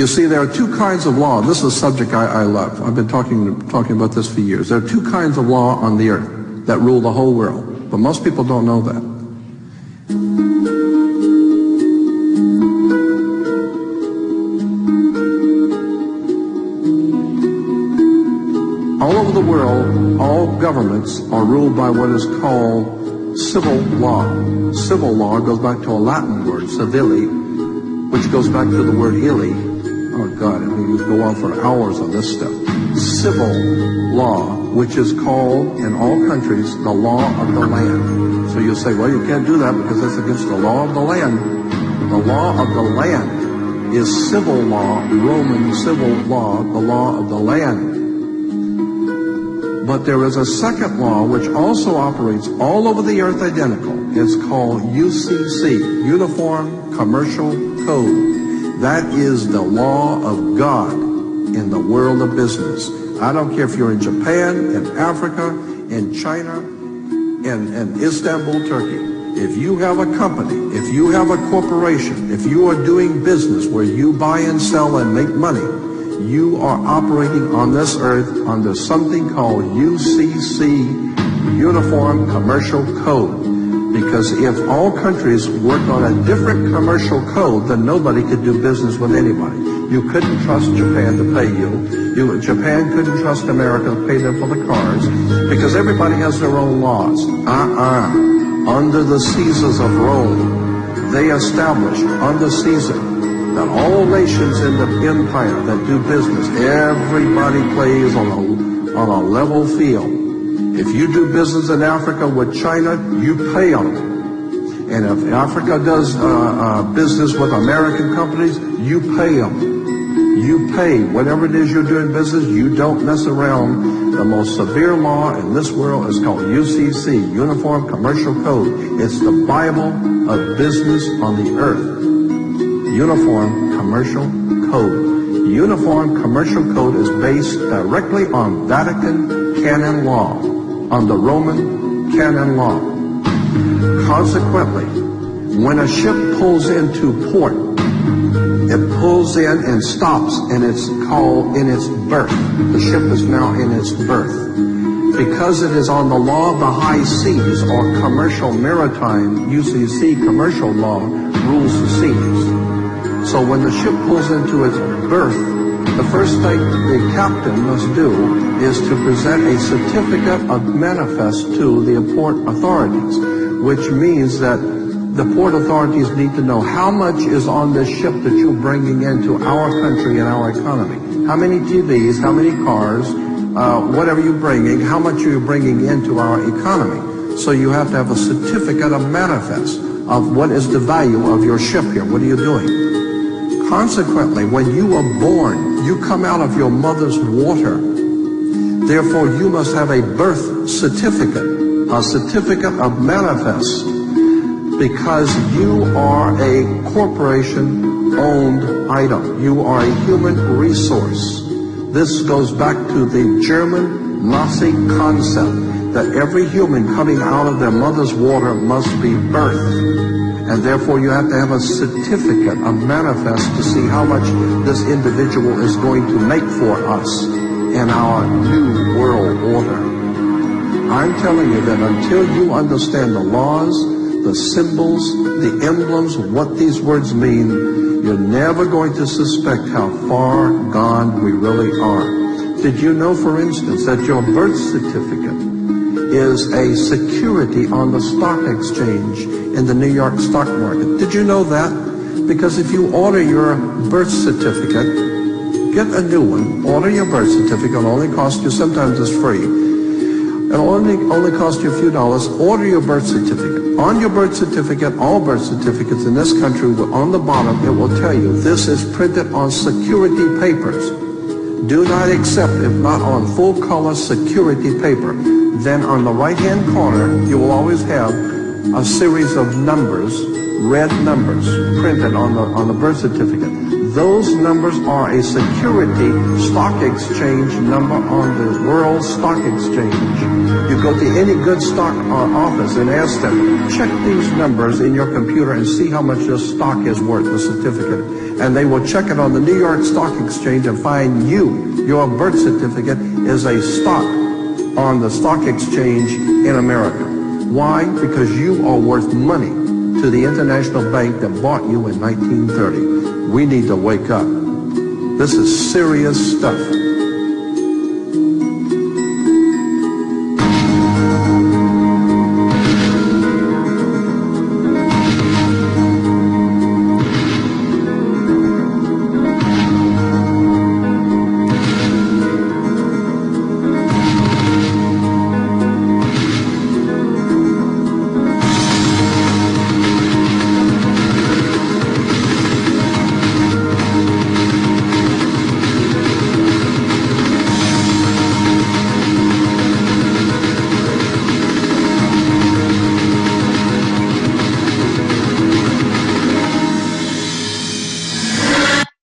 You see, there are two kinds of law. This is a subject I love. I've been talking about this for years. There are two kinds of law on the earth that rule the whole world, but most people don't know that. All over the world, all governments are ruled by what is called civil law. Civil law goes back to a Latin word, civili, which goes back to the word illy. Oh God, I mean, you could go on for hours on this stuff. Civil law, which is called in all countries the law of the land. So you'll say, well, you can't do that because that's against the law of the land. The law of the land is civil law, Roman civil law, the law of the land. But there is a second law which also operates all over the earth identical. It's called UCC, Uniform Commercial Code. That is the law of God in the world of business. I don't care if you're in Japan, in Africa, in China, in Istanbul, Turkey. If you have a company, if you have a corporation, if you are doing business where you buy and sell and make money, you are operating on this earth under something called UCC, Uniform Commercial Code. Because if all countries worked on a different commercial code, then nobody could do business with anybody. You couldn't trust Japan to pay you. Japan couldn't trust America to pay them for the cars, because everybody has their own laws. Under the Caesars of Rome, they established under Caesar that all nations in the empire that do business, everybody plays on a level field. If you do business in Africa with China, you pay them. And if Africa does business with American companies, you pay them. You pay. Whatever it is you're doing business, you don't mess around. The most severe law in this world is called UCC, Uniform Commercial Code. It's the Bible of business on the earth. Uniform Commercial Code. Uniform Commercial Code is based directly on Vatican canon law, on the Roman canon law. Consequently, when a ship pulls into port, it pulls in and stops, and it's called in its berth. The ship is now in its berth. Because it is on the law of the high seas, or commercial maritime, UCC Commercial Law rules the seas. So when the ship pulls into its berth, the first thing the captain must do is to present a certificate of manifest to the port authorities, which means that the port authorities need to know how much is on this ship that you're bringing into our country and our economy. How many TVs, how many cars, whatever you're bringing, how much are you bringing into our economy. So you have to have a certificate of manifest of what is the value of your ship here. What are you doing? Consequently, when you are born, you come out of your mother's water. Therefore, you must have a birth certificate, a certificate of manifest, because you are a corporation-owned item. You are a human resource. This goes back to the German Nazi concept that every human coming out of their mother's water must be birthed. And therefore you have to have a certificate, a manifest, to see how much this individual is going to make for us in our new world order. I'm telling you that until you understand the laws, the symbols, the emblems, what these words mean, you're never going to suspect how far gone we really are. Did you know, for instance, that your birth certificate is a security on the stock exchange in the New York stock market? Did you know that? Because if you order your birth certificate, get a new one, order your birth certificate, it'll only cost you, sometimes it's free, it'll only cost you a few dollars. Order your birth certificate. On your birth certificate, all birth certificates in this country, on the bottom, it will tell you this is printed on security papers. Do not accept if not on full color security paper. Then on the right-hand corner, you will always have a series of numbers, red numbers, printed on the birth certificate. Those numbers are a security stock exchange number on the World Stock Exchange. You go to any good stock office and ask them, check these numbers in your computer and see how much your stock is worth, the certificate. And they will check it on the New York Stock Exchange and find your birth certificate is a stock on the stock exchange in America. Why? Because you are worth money to the international bank that bought you in 1930. We need to wake up. This is serious stuff.